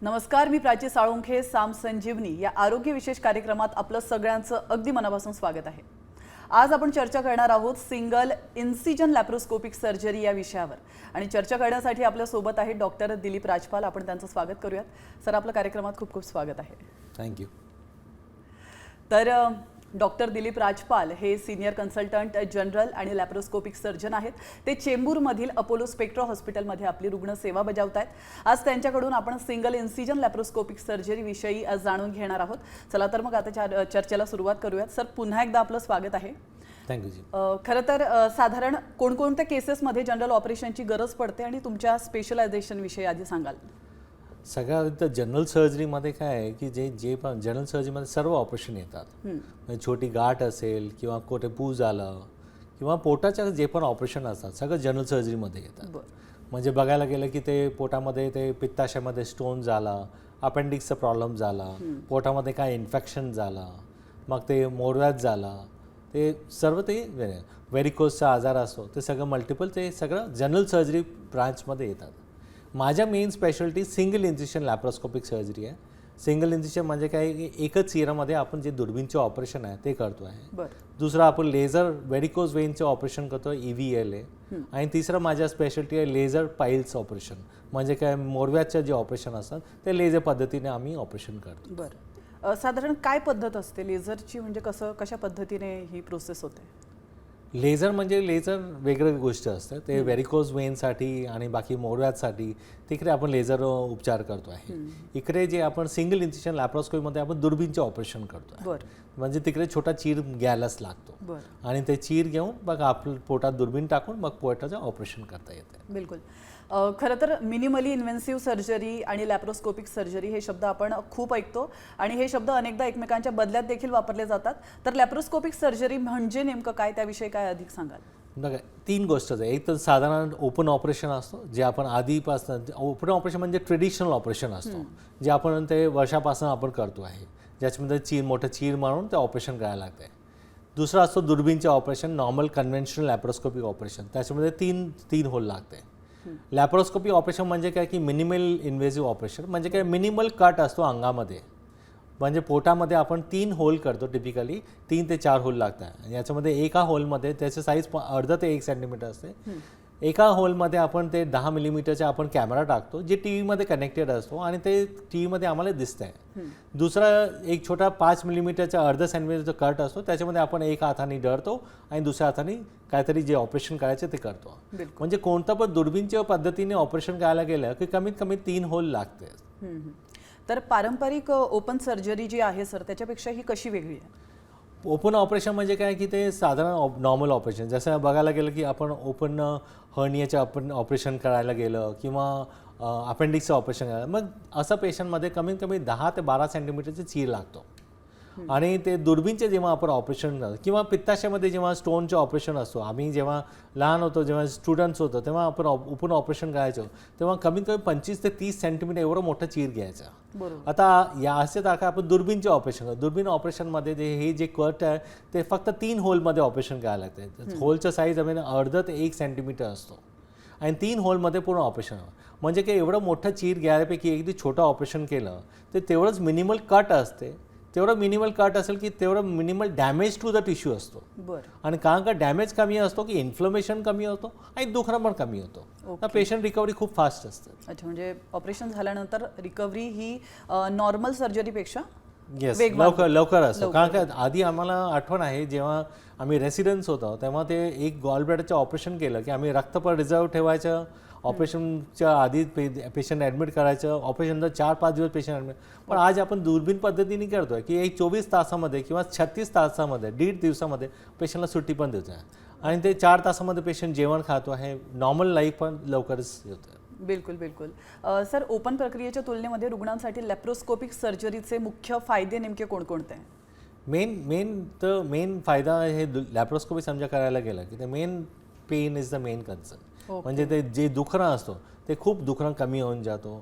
नमस्कार, मी प्राची साळुंखे. साम संजीवनी या आरोग्य विशेष कार्यक्रमात आपलं सगळ्यांचं अगदी मनापासून स्वागत आहे. आज आपण चर्चा करणार आहोत सिंगल इन्सिजन लॅप्रोस्कोपिक सर्जरी या विषयावर आणि चर्चा करण्यासाठी आपल्या सोबत आहे डॉक्टर दिलीप राजपाल. आपण त्यांचं स्वागत करूयात. सर, आपल्या कार्यक्रमात खूप खूप स्वागत आहे. थँक्यू. तर डॉक्टर दिलीप राजपाल हे सिनियर कन्सल्टंट जनरल आणि लॅप्रोस्कोपिक सर्जन आहेत. ते चेंबूरमधील अपोलो स्पेक्ट्रा हॉस्पिटलमध्ये आपली रुग्णसेवा बजावत आहेत. आज त्यांच्याकडून आपण सिंगल इन्सिजन लॅप्रोस्कोपिक सर्जरी विषयी जाणून घेणार आहोत. चला तर मग आता चर्चेला सुरुवात करूयात. सर, पुन्हा एकदा आपलं स्वागत आहे. थँक्यू जी. खरं तर साधारण कोणकोणत्या केसेसमध्ये जनरल ऑपरेशनची गरज पडते आणि तुमच्या स्पेशलायझेशन विषयी आधी सांगाल? सगळ्यात जनरल सर्जरीमध्ये काय आहे की जे पण जनरल सर्जरीमध्ये सर्व ऑपरेशन येतात. म्हणजे छोटी गाठ असेल किंवा कोठे पू झालं किंवा पोटाच्या जे पण ऑपरेशन असतात सगळं जनरल सर्जरीमध्ये येतात. म्हणजे बघायला गेलं की ते पोटामध्ये ते पित्ताशयामध्ये स्टोन झाला, अपेंडिक्सचा प्रॉब्लेम झाला, पोटामध्ये काय इन्फेक्शन झाला, मग ते मोरव्यात झाला, ते सर्व ते व्हेरिकोजचा आजार असतो ते सगळं मल्टिपल ते सगळं जनरल सर्जरी ब्रांचमध्ये येतात. माझ्या main speciality single incision laparoscopic surgery आहे. सिंगल इन्सिजन म्हणजे काय, एकच चेहऱ्यामध्ये आपण जे दुर्बीणचे ऑपरेशन आहे ते करतो आहे. दुसरं आपण लेझर व्हेरिकोज वेनचे ऑपरेशन करतो, EVL आहे. आणि तिसरं माझ्या स्पेशालिटी आहे लेझर पाईल्स ऑपरेशन. म्हणजे काय, मोरव्याचं जे ऑपरेशन असतात ते लेझर पद्धतीने आम्ही ऑपरेशन करतो. बरं, साधारण काय पद्धत असते लेझरची? म्हणजे कशा पद्धतीने ही प्रोसेस होते? लेझर म्हणजे लेझर वेगवेगळी गोष्ट असते. ते व्हेरिकोज वेनसाठी आणि बाकी मोरव्यासाठी तिकडे आपण लेझर उपचार करतो आहे. इकडे जे आपण सिंगल इन्सिजन लॅप्रोस्कोपीमध्ये आपण दुर्बीणचे ऑपरेशन करतो. म्हणजे तिकडे छोटा चीर घ्यायलाच लागतो आणि ते चीर घेऊन मग आपल्या पोटात दुर्बीण टाकून मग पोटाचं ऑपरेशन करता येते. बिलकुल. खरं तर मिनिमली इन्व्हेन्सिव्ह सर्जरी आणि लॅप्रोस्कोपिक सर्जरी हे शब्द आपण खूप ऐकतो आणि हे शब्द अनेकदा एकमेकांच्या बदल्यात देखील वापरले जातात. तर लॅप्रोस्कोपिक सर्जरी म्हणजे नेमकं काय, त्याविषयी काय अधिक सांगाल? बघा, 3 गोष्टच आहे. एक तर साधारण ओपन ऑपरेशन असतो, जे आपण आधीपासून ओपन ऑपरेशन म्हणजे ट्रेडिशनल ऑपरेशन असतो, जे आपण ते वर्षापासून आपण करतो आहे, ज्याच्यामध्ये मोठं चीर मारून ते ऑपरेशन करायला लागते. दुसरं असतो दुर्बीणचे operation, normal conventional laparoscopic operation. त्याच्यामध्ये तीन होल लागते. लॅप्रोस्कोपी ऑपरेशन म्हणजे काय की मिनिमल इन्व्हेसिव्ह ऑपरेशन. म्हणजे काय, मिनिमल कट असतो अंगामध्ये. म्हणजे पोटामध्ये आपण 3 होल करतो. टिपिकली 3 ते 4 होल लागतात. याच्यामध्ये एका होलमध्ये त्याची साईज अर्धा ते 1 सेंटीमीटर असते. एका होलमध्ये आपण ते 10 मिलीमीटरचा आपण कॅमेरा टाकतो, जे TVमध्ये कनेक्टेड असतो आणि ते TVमध्ये आम्हाला दिसतं आहे. दुसरा एक छोटा 5 मिलीमीटरचा अर्धा सेंटीमीटरचा कट असतो, त्याच्यामध्ये आपण एक हाताने धरतो आणि दुसऱ्या हाताने काहीतरी जे ऑपरेशन करायचं ते करतो. म्हणजे कोणतं पण दुर्बीणच्या पद्धतीने ऑपरेशन करायला गेलं की कमीत कमी 3 होल लागते. तर पारंपरिक ओपन सर्जरी जी आहे सर, त्याच्यापेक्षा ही कशी वेगळी आहे? ओपन ऑपरेशन म्हणजे काय की ते साधारण नॉर्मल ऑपरेशन. जसं बघायला गेलं की आपण ओपन हर्नियाचं आपण ऑपरेशन करायला गेलं किंवा अपेंडिक्सचं ऑपरेशन करायला, मग असं पेशंटमध्ये कमीत कमी 10 ते 12 सेंटीमीटरचे चीर लागतो. आणि ते दुर्बीणचे जेव्हा आपण ऑपरेशन करतो किंवा पित्ताशयामध्ये जेव्हा स्टोनचे ऑपरेशन असतो, आम्ही जेव्हा लहान होतो, जेव्हा स्टुडंट्स होतो, तेव्हा आपण ओपन ऑपरेशन करायचो, तेव्हा कमीत कमी 25 ते 30 सेंटीमीटर एवढं मोठं चीर घ्यायचं. आता या असे दाखल आपण दुर्बीणचे ऑपरेशन करतो. दुर्बीण ऑपरेशनमध्ये हे जे कट आहे ते फक्त 3 होलमध्ये ऑपरेशन करायला लागते. होलचं साईज आम्ही अर्धा ते 1 सेंटीमीटर असतो आणि 3 होलमध्ये पूर्ण ऑपरेशन. म्हणजे की एवढं मोठं चीर घ्यायपैकी एकदा छोटं ऑपरेशन केलं तर तेवढंच मिनिमल कट असते. तेवढं मिनिमल कट असेल की तेवढं minimal damage to the tissue असतो. आणि कारण का डॅमेज कमी असतो की इन्फ्लमेशन कमी होतो आणि दुखणं पण कमी होतो. पेशंट रिकव्हरी खूप फास्ट असते. अच्छा, म्हणजे ऑपरेशन झाल्यानंतर रिकव्हरी ही नॉर्मल सर्जरीपेक्षा लवकर असतो. कारण का आधी आम्हाला आठवण आहे, जेव्हा आम्ही रेसिडेंट्स होतो तेव्हा ते एक गॉलब्लॅडरचं ऑपरेशन केलं की आम्ही रक्त पण रिझर्व ठेवायचं. ऑपरेशनच्या आधी पेशंट ॲडमिट करायचं, ऑपरेशननंतर 4-5 दिवस पेशंट ॲडमिट. पण आज आपण दुर्बीण पद्धतीने करतो आहे की एक 24 तासामध्ये किंवा 36 तासामध्ये 1.5 दिवसामध्ये पेशंटला सुट्टी पण देतो आहे आणि ते 4 तासामध्ये पेशंट जेवण खातो आहे. नॉर्मल लाईफ पण लवकरच होतं. बिलकुल बिलकुल. सर, ओपन प्रक्रियेच्या तुलनेमध्ये रुग्णांसाठी लॅप्रोस्कोपिक सर्जरीचे मुख्य फायदे नेमके कोणकोणते आहेत? मेन फायदा हे लॅप्रोस्कोपी समजा करायला गेला की ते main pain is the main concern. म्हणजे ते जे दुखणं असतो ते खूप दुखणं कमी होऊन जातो.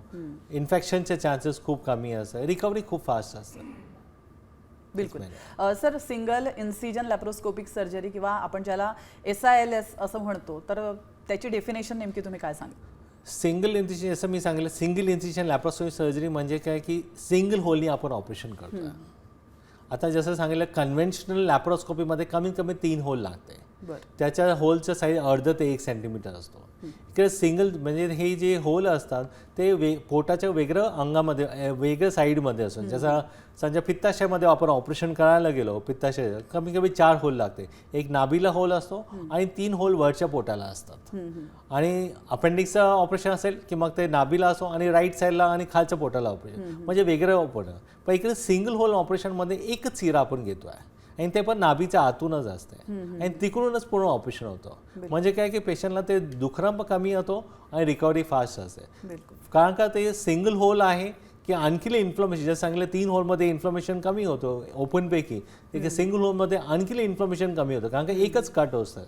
इन्फेक्शनचे चान्सेस खूप कमी असतात. रिकव्हरी खूप फास्ट असतं. बिलकुल. Sir, single incision laparoscopic surgery किंवा आपण ज्याला SILS असं म्हणतो, तर त्याची डेफिनेशन नेमकी तुम्ही काय सांगा? सिंगल इन्सिजन जसं मी सांगितलं, सिंगल इन्सिजन लॅप्रोस्कोपी सर्जरी म्हणजे काय की सिंगल होलनी आपण ऑपरेशन करतो. आता जसं सांगितलं कन्व्हेन्शनल लॅप्रोस्कोपीमध्ये कमीत कमी 3 होल लागते. बरं. त्याच्या होलचं साईज अर्ध ते 1 सेंटीमीटर असतो. इकडे सिंगल म्हणजे हे जे होल असतात ते पोटाच्या वेगळं अंगामध्ये वेगळं साईडमध्ये असतात. जसं समजा पित्ताशयामध्ये आपण ऑपरेशन करायला गेलो, पित्ताशय कमी कमी 4 होल लागते. एक नाभीला होल असतो आणि 3 होल वरच्या पोटाला असतात. आणि अपेंडिक्सचं ऑपरेशन असेल की मग ते नाभीला असो आणि राईट साईडला आणि खालच्या पोटाला ऑपरेशन म्हणजे वेगळं ऑपरेशन. पण इकडे सिंगल होल ऑपरेशनमध्ये एकच चिरा आपण घेतो आहे आणि ते पण नाभीच्या आतूनच असते आणि तिकडूनच पूर्ण ऑपरेशन होतं. म्हणजे काय की पेशंटला ते दुखणं कमी होतो आणि रिकव्हरी फास्ट असते. कारण का ते सिंगल होल आहे की आणखी इन्फ्लमेशन जसं सांगितलं 3 होलमध्ये इन्फ्लमेशन कमी होतो ओपनपैकी, ते सिंगल होलमध्ये आणखी इन्फ्लमेशन कमी होतं कारण का एकच कट असतं.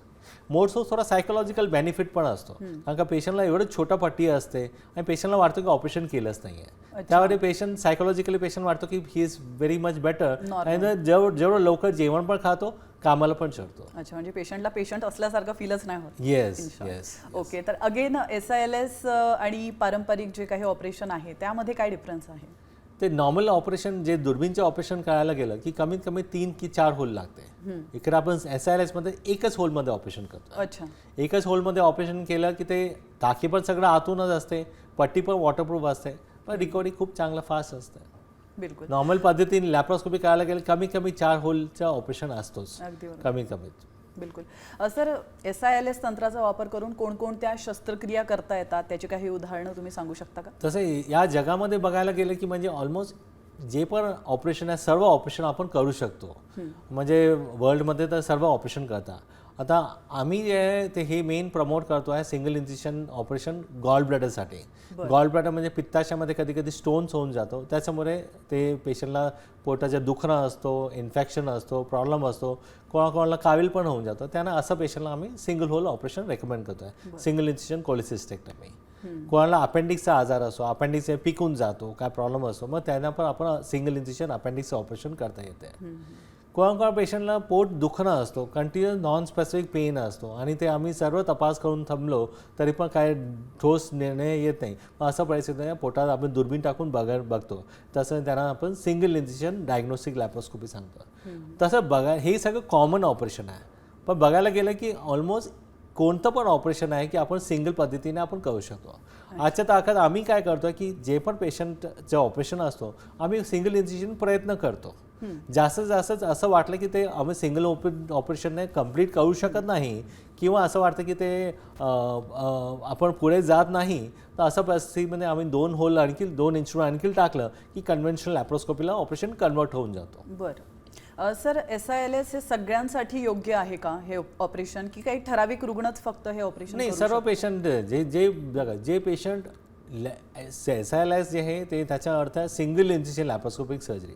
मोडसो थोडा सायकोलॉजिकल बेनिफिट पण असतो कारण का पेशंटला एवढं छोटा पट्टी असते आणि पेशंटला वाटतं की ऑपरेशन केलंच नाही आहे. त्यावेळी पेशंट सायकोलॉजिकली पेशंट वाटतो की he is very much better आणि जेवढं लवकर जेवण पण खातो कामाला पण चढतो. अच्छा, म्हणजे पेशंटला पेशंट असल्यासारखं फीलच नाही होत. Yes yes. ओके, तर अगेन SILS आणि पारंपरिक जे काही ऑपरेशन आहे त्यामध्ये काय डिफरन्स आहे? ते नॉर्मल ऑपरेशन जे दुर्बीनचे ऑपरेशन करायला गेलं की कमीत कमी 3 की 4 होल लागते. इकडे आपण SILS मध्ये एकच होलमध्ये ऑपरेशन करतो. अच्छा, एकच होलमध्ये ऑपरेशन केलं की ते टाकी पण सगळं आतूनच असते, पट्टी पण वॉटरप्रूफ असते, पण रिकव्हरी खूप चांगलं फास्ट असते. बिलकुल. नॉर्मल पद्धतीने लॅप्रोस्कोपी करायला गेलं कमीत कमी 4 होलचं ऑपरेशन असतोच अगदी बरोबर. कमीत कमी. बिलकुल. सर, SILS तंत्राचा वापर करून कोणकोणत्या शस्त्रक्रिया करता येतात त्याची काही उदाहरणं तुम्ही सांगू शकता का? तसं या जगामध्ये बघायला गेलं की म्हणजे ऑलमोस्ट जे पण ऑपरेशन आहे सर्व ऑपरेशन आपण करू शकतो. म्हणजे वर्ल्डमध्ये तर सर्व ऑपरेशन करता. आता आम्ही जे आहे ते हे मेन प्रमोट करतो आहे सिंगल इन्सिजन ऑपरेशन गॉल ब्लॅडरसाठी. गॉल ब्लॅडर म्हणजे पित्ताशयामध्ये कधी कधी स्टोन्स होऊन जातो, त्याच्यामुळे ते पेशंटला पोटाचं दुखणं असतो, इन्फेक्शन असतो, प्रॉब्लेम असतो, कोणाकोणाला कावील पण होऊन जातो. त्यांना असं पेशंटला आम्ही सिंगल होल ऑपरेशन रेकमेंड करतो आहे, सिंगल इन्सिजन कोलिसिस्टेक्टमी. कोणाला अपेंडिक्सचा आजार असतो, अपेंडिक्स पिकून जातो, काय प्रॉब्लेम असतो, मग त्यांना पण आपण सिंगल इन्सिजन अपेंडिक्सचं ऑपरेशन करता येते. कोणा पेशंटला पोट दुखणं असतो, कंटिन्युअस नॉन स्पेसिफिक पेन असतो आणि ते आम्ही सर्व तपास करून थांबलो तरी पण काय ठोस निर्णय येत नाही. मग असं परिस्थिती पोटात आपण दुर्बीण टाकून बघतो, तसं त्यांना आपण सिंगल इन्सिजन डायग्नोस्टिक लॅप्रोस्कोपी सांगतो. तसं हे सगळं कॉमन ऑपरेशन आहे. पण बघायला गेलं की ऑलमोस्ट कोणतं पण ऑपरेशन आहे की आपण सिंगल पद्धतीने आपण करू शकतो. आजच्या तारखेत आम्ही काय करतो की जे पण पेशंटचं ऑपरेशन असतो आम्ही सिंगल इन्सिजन प्रयत्न करतो. जास्तीत जास्त असं वाटलं की ते आम्ही सिंगल ऑपरेशनने कंप्लीट करू शकत नाही किंवा असं वाटतं की ते आपण पुढे जात नाही, तर अशा परिस्थितीमध्ये आम्ही 2 होल आणखी 2 इन्स्ट्रुमेंट आणखी टाकलं की कन्व्हेन्शनल लॅप्रोस्कोपीला ऑपरेशन कन्वर्ट होऊन जातो. बरं. सर, SILS हे सगळ्यांसाठी योग्य आहे का हे ऑपरेशन, की काही ठराविक रुग्णच फक्त हे ऑपरेशन? नाही, सर्व पेशंट जे पेशंट SILS जे आहे ते त्याचा अर्थ आहे सिंगल इन्सिजन लॅप्रोस्कोपिक सर्जरी.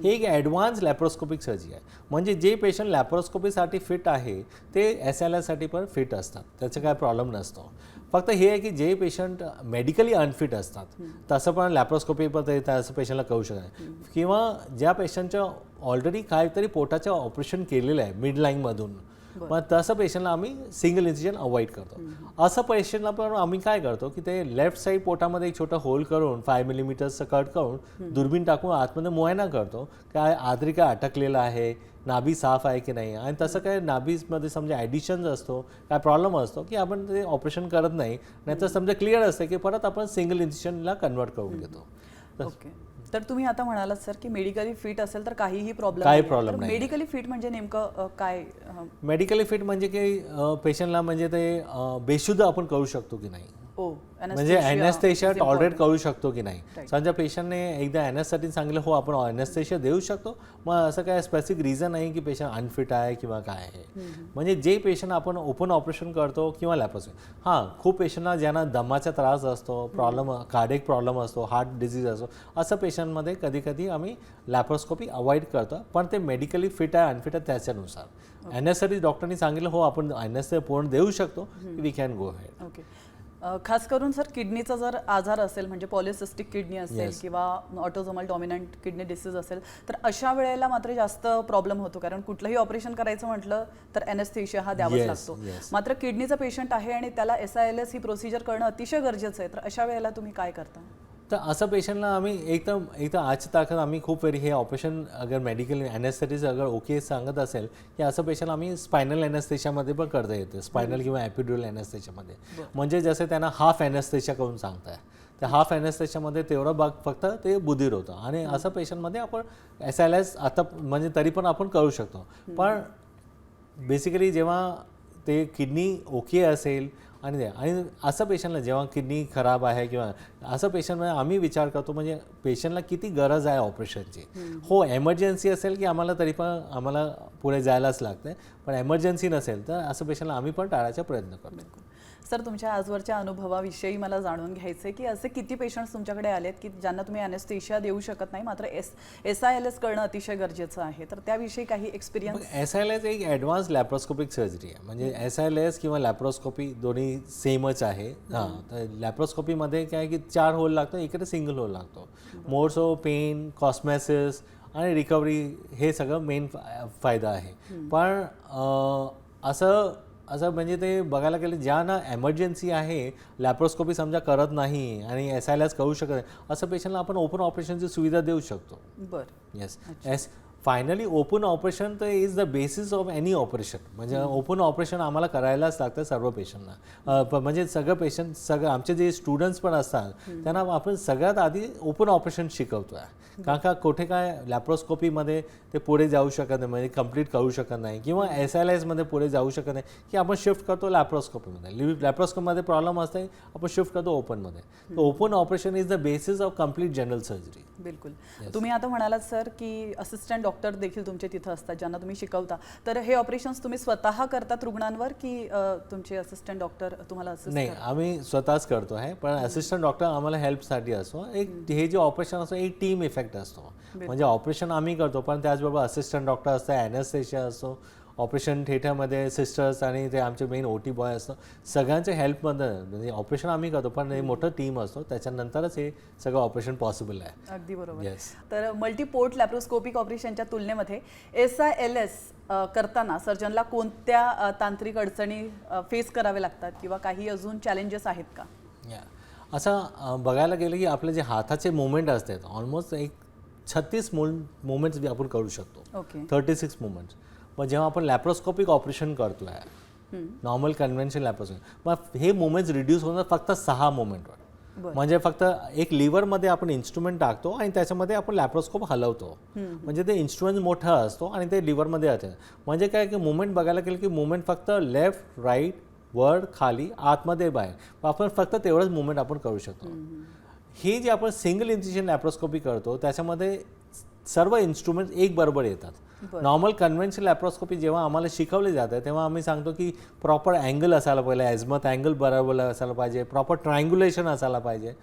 हे एक ॲडव्हान्स लॅप्रोस्कोपिक सर्जरी आहे. म्हणजे जे पेशंट लॅप्रोस्कोपीसाठी फिट आहे ते SILS साठी पण फिट असतात, त्याचा काय प्रॉब्लेम नसतो. फक्त हे आहे की जे पेशंट मेडिकली अनफिट असतात तसं पण लॅप्रोस्कोपी पण तसं पेशंटला करू शकत नाही, किंवा ज्या पेशंटचं ऑलरेडी काहीतरी पोटाचं ऑपरेशन केलेलं आहे मिड लाईनमधून, मग तसं पेशंटला आम्ही सिंगल इन्सिजन अवॉइड करतो. असं पेशंटला पण आम्ही काय करतो की ते लेफ्ट साईड पोटामध्ये एक छोटा होल करून 5 मिलीमीटरचं कट करून दुर्बीण टाकून आतमध्ये मुआयना करतो, काय आतरी काय अटकलेलं आहे, नाभी साफ आहे की नाही, आणि तसं काय नाभीमध्ये समजा ॲडिशन्स असतो, काय प्रॉब्लेम असतो की आपण ते ऑपरेशन करत नाही, नाहीतर समजा क्लिअर असतं की परत आपण सिंगल इन्सिजनला कन्वर्ट करून घेतो. ओके. तर तुम्ही आता म्हणालात सर की मेडिकली फिट असेल तर काहीही प्रॉब्लेम नाही. मेडिकली फिट म्हणजे नेमकं काय? मेडिकली फिट म्हणजे की पेशंटला म्हणजे ते बेशुद्ध आपण करू शकतो की नाही, म्हणजे ॲनेस्थेशिया टॉलरेट करू शकतो की नाही. समजा पेशंटने एकदा ॲनेस्थेटिक सांगितलं हो आपण ॲनेस्थेशिया देऊ शकतो, मग असं काय स्पेसिफिक रिझन नाही की पेशंट अनफिट आहे किंवा काय आहे. म्हणजे जे पेशंट आपण ओपन ऑपरेशन करतो किंवा लॅप्रोस्कोपी, हां खूप पेशंटना ज्यांना दमाचा त्रास असतो, प्रॉब्लेम कार्डियक प्रॉब्लेम असतो, हार्ट डिसीज असतो, असं पेशंटमध्ये कधी कधी आम्ही लॅप्रोस्कोपी अवॉइड करतो. पण ते मेडिकली फिट आहे अनफिट आहे त्याच्यानुसार ॲनेस्थेटिक डॉक्टरनी सांगितलं हो आपण ॲनेस्थेशिया पूर्ण देऊ शकतो, we can go head. Okay. खास करून सर किडनीचा जर आजार असेल म्हणजे पॉलिसिस्टिक किडनी असेल Yes. किंवा ऑटोझोमल डॉमिनंट किडनी डिसीज असेल तर अशा वेळेला मात्र जास्त प्रॉब्लेम होतो कारण कुठलंही ऑपरेशन करायचं म्हटलं तर एनेस्थेशिया हा द्यावाच Yes, लागतो. yes. मात्र किडनीचा पेशंट आहे आणि त्याला SILS ही प्रोसिजर करणं अतिशय गरजेचं आहे तर अशा वेळेला तुम्ही काय करता? तर असं पेशंटला आम्ही एकदम आजची ताकद आम्ही खूप वेळी हे ऑपरेशन अगर मेडिकल ॲनेस्थेटिस अगर ओके सांगत असेल की असं पेशंट आम्ही स्पायनल ॲनेस्थेशियामध्ये पण करता येते स्पायनल किंवा ॲपिड्युरल ॲनेस्थेशियामध्ये म्हणजे जसे त्यांना हाफ ॲनेस्थेशिया करून सांगताय त्या हाफ ॲनेस्थेशियामध्ये तेवढं भाग फक्त ते बुधीर होतं आणि असं पेशंटमध्ये आपण SILS आता म्हणजे तरी पण आपण करू शकतो पण बेसिकली जेव्हा ते किडनी ओके असेल आणि असं पेशंटला जेव्हा किडनी खराब आहे किंवा असं पेशंटमध्ये आम्ही विचार करतो म्हणजे पेशंटला किती गरज आहे ऑपरेशनची. हो एमर्जन्सी असेल की आम्हाला तरी पण आम्हाला पुढे जायलाच लागते पण एमर्जन्सी नसेल तर असं पेशंटला आम्ही पण टाळायचा प्रयत्न करतो. सर तुमच्या आजवरच्या अनुभवाविषयी मला जाणून घ्यायचं आहे की असे किती पेशंट्स तुमच्याकडे आलेत की ज्यांना तुम्ही ॲनेस्थेशिया देऊ शकत नाही मात्र SILS करणं अतिशय गरजेचं आहे तर त्याविषयी काही एक्सपिरियन्स? SILS एक ॲडव्हान्स लॅप्रोस्कोपिक सर्जरी आहे म्हणजे SILS किंवा लॅप्रोस्कोपी दोन्ही सेमच आहे. हां तर लॅप्रोस्कोपीमध्ये काय की 4 होल लागतो इकडे सिंगल होल लागतो. मोर्सो पेन कॉस्मॅसिस आणि रिकव्हरी हे सगळं मेन फायदा आहे. पण असं म्हणजे ते बघायला गेलं ज्यांना एमर्जन्सी आहे लॅप्रोस्कोपी समजा करत नाही आणि SILS करू शकत नाही असं पेशंटला आपण ओपन ऑपरेशनची सुविधा देऊ शकतो. बरं येस फायनली ओपन ऑपरेशन तर is the basis of any operation म्हणजे ओपन ऑपरेशन आम्हाला करायलाच लागतं सर्व पेशंटना म्हणजे सगळं आमचे जे स्टुडंट्स पण असतात त्यांना आपण सगळ्यात आधी ओपन ऑपरेशन शिकवतो आहे कारण का कुठे काय लॅप्रोस्कोपीमध्ये ते पुढे जाऊ शकत नाही म्हणजे कंप्लीट करू शकत नाही किंवा SILSमध्ये पुढे जाऊ शकत नाही की आपण शिफ्ट करतो लॅप्रोस्कोपीमध्ये लॅप्रोस्कोपीमध्ये प्रॉब्लेम असते आपण शिफ्ट करतो ओपनमध्ये. तर open operation is the basis of complete general surgery. बिलकुल. तुम्ही आता म्हणालात सर की असिस्टंट डॉक्टर देखील तुमचे तिथं असतात ज्यांना तुम्ही शिकवता तर हे ऑपरेशन्स तुम्ही स्वतः करतात रुग्णांवर की तुमचे असिस्टंट डॉक्टर तुम्हाला असिस्ट? नाही आम्ही स्वतःच करतो आहे पण असिस्टंट डॉक्टर आम्हाला हेल्पसाठी असतो. एक हे जे ऑपरेशन असतो एक टीम इफेक्ट असतो म्हणजे ऑपरेशन आम्ही करतो पण त्याचबरोबर असिस्टंट डॉक्टर असतं ॲनेस्थेशिया असतो ऑपरेशन थिएटरमध्ये सिस्टर्स आणि ते आमचे मेन OT बॉय असतं सगळ्यांच्या हेल्पमध्ये म्हणजे ऑपरेशन आम्ही करतो पण हे मोठं टीम असतो त्याच्यानंतरच हे सगळं ऑपरेशन पॉसिबल आहे. अगदी बरोबर. येस तर मल्टीपोर्ट लॅप्रोस्कोपिक ऑपरेशनच्या तुलनेमध्ये SILS करताना सर्जनला कोणत्या तांत्रिक अडचणी फेस करावे लागतात किंवा काही अजून चॅलेंजेस आहेत का? असं बघायला गेलं की आपले जे हाताचे मुवमेंट असतात ऑलमोस्ट एक 36 मुवमेंट्स आपण करू शकतो. Okay 36 movements. मग जेव्हा आपण लॅप्रोस्कोपिक ऑपरेशन करतो आहे नॉर्मल कन्व्हेन्शन लॅप्रोस्कोपी मग हे मुवमेंट्स रिड्यूस होणार फक्त 6 मुवमेंटवर म्हणजे फक्त एक लिव्हरमध्ये आपण इन्स्ट्रुमेंट टाकतो आणि त्याच्यामध्ये आपण लॅप्रोस्कोप हलवतो म्हणजे ते इन्स्ट्रुमेंट मोठा असतो आणि ते लिव्हरमध्ये येते म्हणजे काय की मुवमेंट बघायला गेलं की मुवमेंट फक्त लेफ्ट राईट वर खाली आतमध्ये बाहेर आपण फक्त तेवढंच मुवमेंट आपण करू शकतो. ही जी आपण सिंगल इन्सिजन लॅप्रोस्कोपी करतो त्याच्यामध्ये सर्व इन्स्ट्रुमेंट एक बरोबर येतात. नॉर्मल कन्व्हेन्शनल लॅप्रोस्कोपी जेव्हा आम्हाला शिकवले जातं तेव्हा आम्ही सांगतो की प्रॉपर अँगल असायला पाहिजे ॲझमथ अँगल बरोबर असायला पाहिजे प्रॉपर ट्रायंग्युलेशन असायला पाहिजे.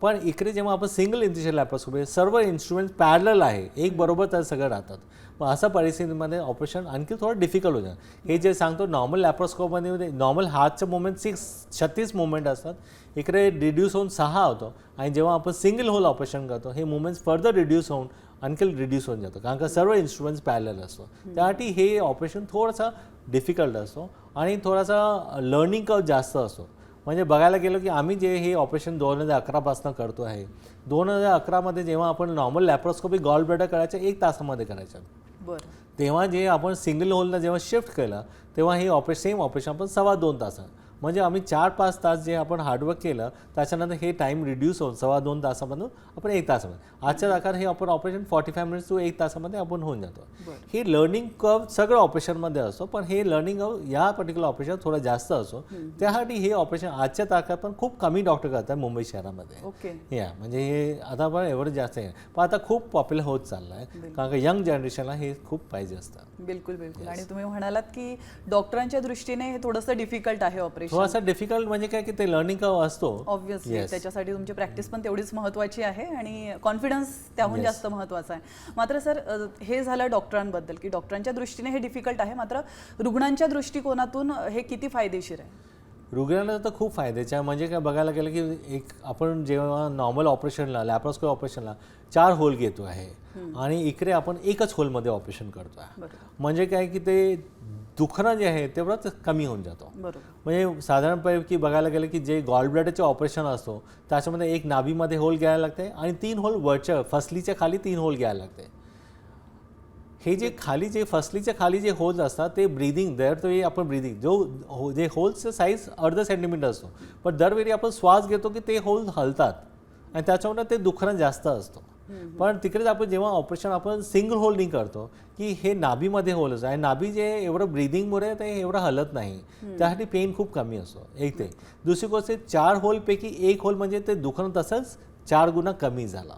पण इकडे जेव्हा आपण सिंगल इन्सिजन लॅप्रोस्कोपी सर्व इन्स्ट्रुमेंट पॅरलल आहे एक बरोबर तर सगळं राहतात. मग अशा परिस्थितीमध्ये ऑपरेशन आणखी थोडं डिफिकल्ट होतं. हे जे सांगतो नॉर्मल लॅप्रोस्कोपमध्ये नॉर्मल हातचं मुवमेंट 36 मुवमेंट असतात इकडे रिड्यूस होऊन 6 होतो आणि जेव्हा आपण सिंगल होल ऑपरेशन करतो हे मुवमेंट्स फर्दर रिड्यूस होऊन आणखी रिड्यूस होऊन जातं कारण का सर्व इन्स्ट्रुमेंट्स पॅरलल असतो. त्यासाठी हे ऑपरेशन थोडंसं डिफिकल्ट असतो आणि थोडासा लर्निंग कर्व जास्त असतो. म्हणजे बघायला गेलो की आम्ही जे हे ऑपरेशन 2011पासून करतो आहे 2011मध्ये जेव्हा आपण नॉर्मल लॅप्रोस्कोपी गॉल ब्लॅडर करायचं 1 तासामध्ये करायचं बरं तेव्हा जे आपण सिंगल होलला जेव्हा शिफ्ट केलं तेव्हा हे सेम ऑपरेशन आपण 2.5 तासात म्हणजे आम्ही 4-5 तास जे आपण हार्डवर्क केलं त्याच्यानंतर हे टाईम रिड्यूस होऊन 2.5 तासामधून आपण 1 तासामध्ये आजच्या दाखल हे आपण ऑपरेशन 45 मिनिट्स टू 1 तासामध्ये आपण होऊन जातो. हे लर्निंग कर्व सगळं ऑपरेशनमध्ये असतो पण हे लर्निंग कर्व या पर्टिक्युलर ऑपरेशन थोडं जास्त असतो त्यासाठी हे ऑपरेशन आजच्या तारखेत पण खूप कमी डॉक्टर करतात मुंबई शहरामध्ये. ओके या म्हणजे हे आता पण एवढं जास्त आहे पण आता खूप पॉप्युलर होत चाललं आहे कारण का यंग जनरेशनला हे खूप पाहिजे असतं. बिलकुल बिलकुल. आणि तुम्ही म्हणालात की डॉक्टरांच्या दृष्टीने हे थोडंसं डिफिकल्ट आहे ऑपरेशन. थोडासा डिफिकल्ट म्हणजे काय की ते लर्निंग कर्व असतो ऑब्व्हियसली त्याच्यासाठी तुमची प्रॅक्टिस पण तेवढीच महत्त्वाची आहे आणि कॉन्फिडन्स त्याहून जास्त महत्त्वाचा आहे. मात्र सर हे झालं डॉक्टरांबद्दल की डॉक्टरांच्या दृष्टीने हे डिफिकल्ट आहे मात्र रुग्णांच्या दृष्टिकोनातून हे किती फायदेशीर आहे? रुग्णाला तर खूप फायद्याचे आहे. म्हणजे काय बघायला गेलं की एक आपण जेव्हा नॉर्मल ऑपरेशनला लॅप्रोस्कोपी ऑपरेशनला 4 होल घेतो आहे आणि इकडे आपण एकच होलमध्ये ऑपरेशन करतो आहे. म्हणजे काय की ते दुखणं जे आहे तेवढंच कमी होऊन जातो. म्हणजे साधारणपैकी बघायला गेलं की जे गॉल ब्लॅडरचे ऑपरेशन असतो त्याच्यामध्ये एक नाभीमध्ये होल घ्यायला लागते आणि 3 होल वरच्या फसलीच्या खाली 3 होल घ्यायला लागते. हे जे खाली जे फसलीच्या खाली जे होल्स असतात ते ब्रीदिंग दरवेळी आपण ब्रीदिंग जे होल्सचं साईज अर्धा सेंटीमीटर असतो, पण दरवेळी आपण श्वास घेतो की ते होल हलतात आणि त्याच्यामुळे ते दुखणं जास्त असतो. पण तिकडेच आपण जेव्हा ऑपरेशन आपण सिंगल होल नाही करतो की हे नाभीमध्ये होल असतो आणि नाभी जे एवढं ब्रीदिंगमुळे ते एवढं हलत नाही, त्यासाठी पेन खूप कमी असतो. एक ते दुसरी गोष्ट 4 होलपैकी एक होल म्हणजे ते दुखणं तसंच 4 गुणा कमी झाला.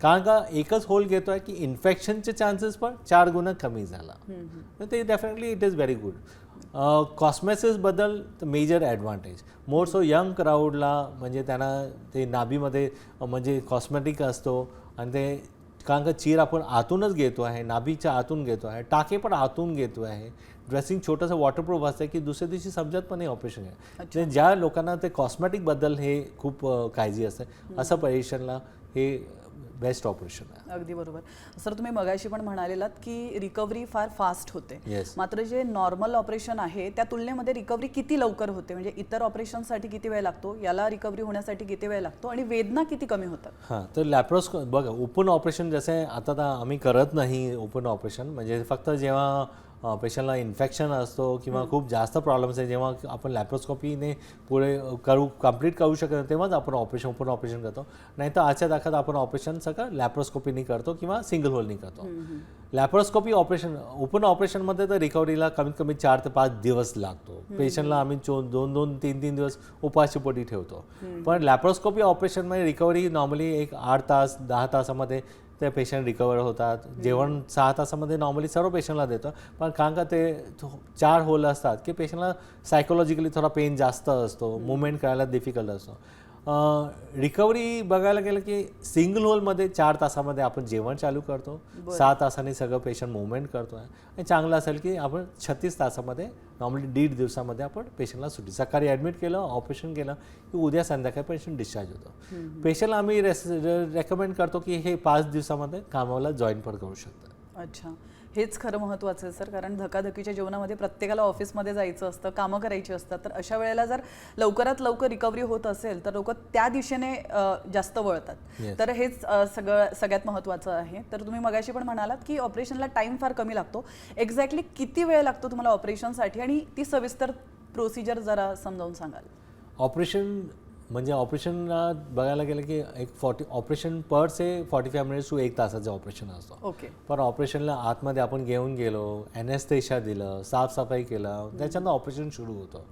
कारण का एकच होल घेतो आहे की इन्फेक्शनचे चान्सेस पण 4 गुणा कमी झाला. तर ते definitely it is very good. कॉस्मेसिसबद्दल major advantage more so young क्राऊडला म्हणजे त्यांना ते नाभीमध्ये म्हणजे कॉस्मेटिक असतो आणि ते कारण का चीर आपण आतूनच घेतो आहे, नाभीच्या आतून घेतो आहे, टाके पण आतून घेतो आहे, ड्रेसिंग छोटंसं वॉटरप्रूफ असतं की दुसऱ्या दिवशी समजत पण नाही ऑपरेशन आहे. ज्या लोकांना ते कॉस्मेटिकबद्दल हे खूप काळजी असते असं पेशंटला हे बेस्ट ऑपरेशन आहे. अगदी बरोबर सर. तुम्ही मगाशी पण म्हणालेलात की रिकव्हरी फार फास्ट होते, मात्र जे नॉर्मल ऑपरेशन आहे त्या तुलनेमध्ये रिकव्हरी किती लवकर होते? म्हणजे इतर ऑपरेशनसाठी किती वेळ लागतो, याला रिकव्हरी होण्यासाठी किती वेळ लागतो आणि वेदना किती कमी होतात? हां, तर लॅप्रोस्कोपी बघा ओपन ऑपरेशन जसे आता तर आम्ही करत नाही ओपन ऑपरेशन. म्हणजे फक्त जेव्हा पेशंटला इन्फेक्शन असतो किंवा खूप जास्त प्रॉब्लेम्स आहे जेव्हा आपण लॅप्रोस्कोपीने पुढे कंप्लीट करू शकत नाही तेव्हाच आपण ओपन ऑपरेशन करतो. नाही तर आजच्या दाखत आपण ऑपरेशन सगळं लॅप्रोस्कोपीने करतो किंवा सिंगल होलनी करतो. लॅप्रोस्कोपी ऑपरेशन ओपन ऑपरेशनमध्ये तर रिकव्हरीला कमीत कमी 4 ते 5 दिवस लागतो. पेशंटला आम्ही 2-2, 3-3 दिवस उपाशीपोटी ठेवतो. पण लॅप्रोस्कोपी ऑपरेशनमध्ये रिकव्हरी नॉर्मली एक 8 तास 10 तासामध्ये ते पेशंट रिकवर होतात. जेवण 6 तासामध्ये नॉर्मली सर्व पेशंटला देतो. पण कारण का ते 4 होल असतात की पेशंटला सायकोलॉजिकली थोडा पेन जास्त असतो, मुवमेंट करायला डिफिकल्ट असतो. रिकव्हरी बघायला गेलं की सिंगल होलमध्ये 4 तासामध्ये आपण जेवण चालू करतो, 6 तासांनी सगळं पेशंट मुवमेंट करतो आहे आणि चांगलं असेल की आपण 36 तासामध्ये नॉर्मली 1.5 दिवसामध्ये आपण पेशंटला सुट्टी सकाळी ॲडमिट केलं ऑपरेशन केलं की उद्या संध्याकाळी पेशंट डिस्चार्ज होतो. पेशंटला आम्ही रेकमेंड करतो की हे 5 दिवसामध्ये कामाला जॉईन पण करू शकतात. अच्छा, हेच खरं महत्त्वाचं आहे सर. कारण धकाधकीच्या जीवनामध्ये प्रत्येकाला ऑफिसमध्ये जायचं असतं, कामं करायची असतात, तर अशा वेळेला जर लवकरात लवकर रिकव्हरी होत असेल तर लोक त्या दिशेने जास्त वळतात. तर हेच सगळ्यात महत्त्वाचं आहे. तर तुम्ही मगाशी पण म्हणालात की ऑपरेशनला टाईम फार कमी लागतो. एक्झॅक्टली किती वेळ लागतो तुम्हाला ऑपरेशनसाठी आणि ती सविस्तर प्रोसिजर जरा समजावून सांगाल? ऑपरेशन म्हणजे ऑपरेशनला बघायला गेलं की एक operation per se 45 minutes to 1 तासाचं ऑपरेशन असतो. ओके. पण ऑपरेशनला आतमध्ये आपण घेऊन गेलो, ॲनेस्थेशिया दिलं, साफसफाई केलं, त्याच्यानंतर ऑपरेशन सुरू होतं.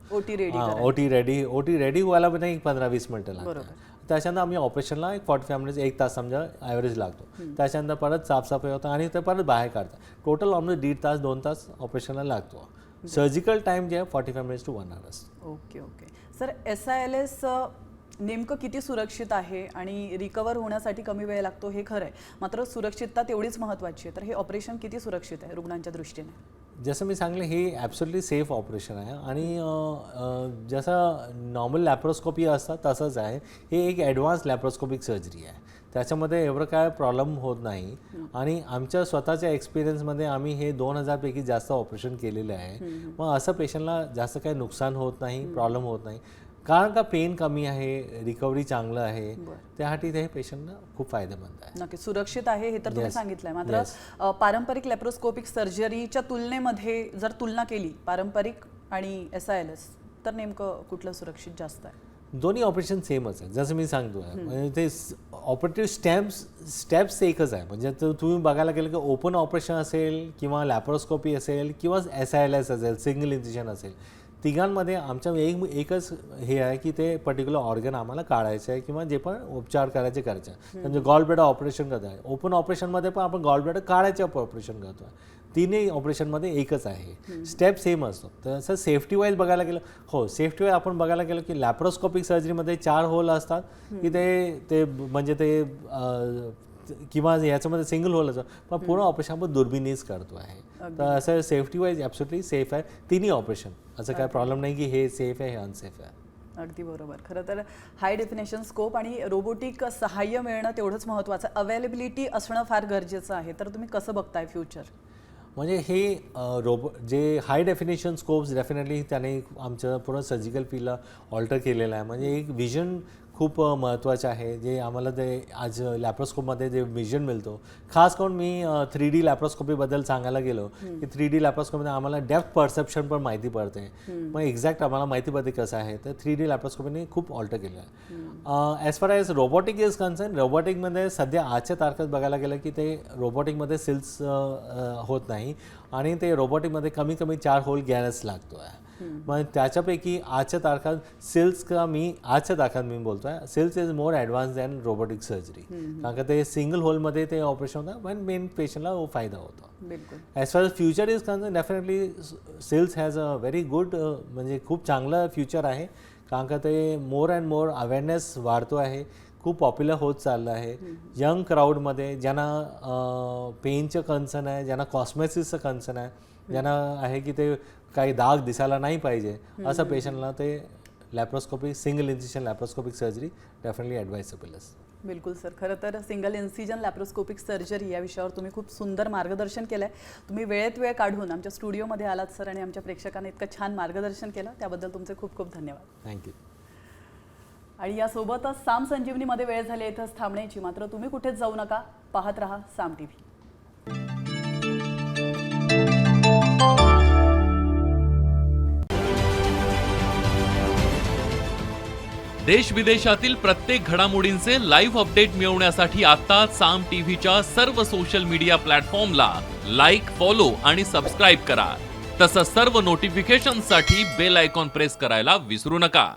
ओटी रेडी व्हायला पण एक 15-20 मिनिटं लागतात. त्याच्यानंतर आम्ही ऑपरेशनला एक 45 मिनिट्स 1 तास समजा ॲव्हरेज लागतो. त्याच्यानंतर परत साफसफाई होतं आणि ते परत बाहेर काढतात. टोटल ऑलमोस्ट 1.5 तास 2 तास ऑपरेशनला लागतो. सर्जिकल टाईम जे आहे 45 minutes to 1 hour. Okay okay sir. SILS नेमकं किती सुरक्षित आहे आणि रिकवर होण्यासाठी कमी वेळ लागतो हे खरं आहे, मात्र सुरक्षितता तेवढीच महत्त्वाची आहे. तर हे ऑपरेशन किती सुरक्षित आहे रुग्णांच्या दृष्टीने? जसं मी सांगले हे ॲब्सोल्युटली सेफ ऑपरेशन आहे आणि जसं नॉर्मल लॅप्रोस्कोपी असतात तसंच आहे. हे एक ॲडव्हान्स लॅप्रोस्कोपिक सर्जरी आहे. त्याच्यामध्ये एवढं काय प्रॉब्लेम होत नाही आणि आमच्या स्वतःच्या एक्सपिरियन्समध्ये आम्ही हे 2000पैकी जास्त ऑपरेशन केलेलं आहे. मग असं पेशंटला जास्त काही नुकसान होत नाही, प्रॉब्लेम होत नाही. कारण का पेन कमी आहे, रिकव्हरी चांगलं आहे, त्यासाठी ते पेशंटला खूप फायदेमंद आहे. नक्की सुरक्षित आहे हे तर तुम्ही सांगितलंय. मात्र पारंपरिक लॅप्रोस्कोपिक सर्जरीच्या तुलनेमध्ये जर तुलना केली पारंपरिक आणि SILS तर नेमकं कुठलं सुरक्षित जास्त आहे? दोन्ही ऑपरेशन सेमच आहे. जसं मी सांगतो आहे म्हणजे ते ऑपरेटिव्ह स्टेप्स एकच आहे. म्हणजे तुम्ही बघायला गेलं की ओपन ऑपरेशन असेल किंवा लॅप्रोस्कोपी असेल किंवा SILS असेल, सिंगल इन्सिजन असेल, तिघांमध्ये आमच्या एकच हे आहे की ते पर्टिक्युलर ऑर्गन आम्हाला काढायचं आहे किंवा जे पण उपचार करायचे म्हणजे गॉल ब्लॅडर ऑपरेशन करतो आहे. ओपन ऑपरेशनमध्ये पण आपण गॉल ब्लॅडर काढायचं ऑपरेशन करतो आहे. तिन्ही ऑपरेशनमध्ये एकच आहे, स्टेप सेम असतो. तसं सेफ्टी वाईज बघायला गेलं सेफ्टी वाईज आपण बघायला गेलं की लॅप्रोस्कोपिक सर्जरीमध्ये 4 होल असतात की ते म्हणजे ते किंवा याच्यामध्ये सिंगल होल पण पूर्ण ऑपरेशन आपण दुर्बिणीच करतो आहे. तर असं सेफ्टी वाईज ॲब्सोल्युटली सेफ आहे तिन्ही ऑपरेशन. असं काय प्रॉब्लेम नाही की हे सेफ आहे हे अनसेफ आहे. अगदी बरोबर. खरं तर हाय डेफिनेशन स्कोप आणि रोबोटिक सहाय्य मिळणं तेवढंच महत्त्वाचं, अवेलेबिलिटी असणं फार गरजेचं आहे. तर तुम्ही कसं बघताय फ्युचर? म्हणजे हे जे हाय डेफिनेशन स्कोप्स डेफिनेटली त्याने आमच्या पूर्ण सर्जिकल फील्डला ऑल्टर केलेलं आहे. म्हणजे एक विजन खूप महत्त्वाचं आहे जे आम्हाला ते आज लॅप्रोस्कोपमध्ये जे विजन मिळतो. खास करून मी 3D लॅप्रोस्कोपीबद्दल सांगायला गेलो की 3D लॅप्रोस्कोपीमध्ये आम्हाला डेप्थ परसेप्शन पण माहिती पडते. मग एक्झॅक्ट आम्हाला माहिती पडते कसं आहे. तर 3D लॅप्रोस्कोपीने खूप ऑल्टर केलं आहे. As far as robotic is concern, रोबोटिकमध्ये सध्या आजच्या तारखेत बघायला गेलं की ते रोबोटिकमध्ये सेल्स होत नाही आणि ते रोबोटिकमध्ये कमी कमी 4 होल घ्यायलाच लागतो आहे. मग त्याच्यापैकी आजच्या तारखात आजच्या तारखात मी बोलतो आहे SILS is more advance than robotic surgery. कारण का ते सिंगल होलमध्ये ते ऑपरेशन होतं पण मेन पेशंटला फायदा होतो. बिलकुल. As far as future is concern definitely SILS has a very good म्हणजे खूप चांगलं फ्युचर आहे. कारण का ते मोर अँड मोर अवेअरनेस वाढतो आहे, खूप पॉप्युलर होत चाललं आहे. यंग क्राऊडमध्ये ज्यांना पेनचं कन्सर्न आहे, ज्यांना कॉस्मेटिक्सचं कन्सर्न आहे, ज्यांना आहे की ते काही डाग दिसायला नाही पाहिजे अशा पेशंटला ते laparoscopy single incision laparoscopic surgery definitely advisable असते. बिलकुल सर. खरं तर सिंगल इन्सिजन लॅप्रोस्कोपिक सर्जरी या विषयावर तुम्ही खूप सुंदर मार्गदर्शन केलं आहे. तुम्ही वेळेत वेळ काढून आमच्या स्टुडिओमध्ये आलात सर आणि आमच्या प्रेक्षकांना इतकं छान मार्गदर्शन केलं त्याबद्दल तुमचे खूप खूप धन्यवाद. थँक्यू. आणि यासोबतच साम संजीवनीमध्ये वेळ झाली इथंच थांबण्याची. मात्र तुम्ही कुठेच जाऊ नका, पाहत रहा साम TV. देश विदेशातील प्रत्येक घडामोडींचे लाईव्ह अपडेट मिळवण्यासाठी आता साम टीव्हीच्या सर्व सोशल मीडिया प्लॅटफॉर्मला लाईक, फॉलो आणि सबस्क्राईब करा. तसंच सर्व नोटिफिकेशनसाठी बेल आयकॉन प्रेस करायला विसरू नका.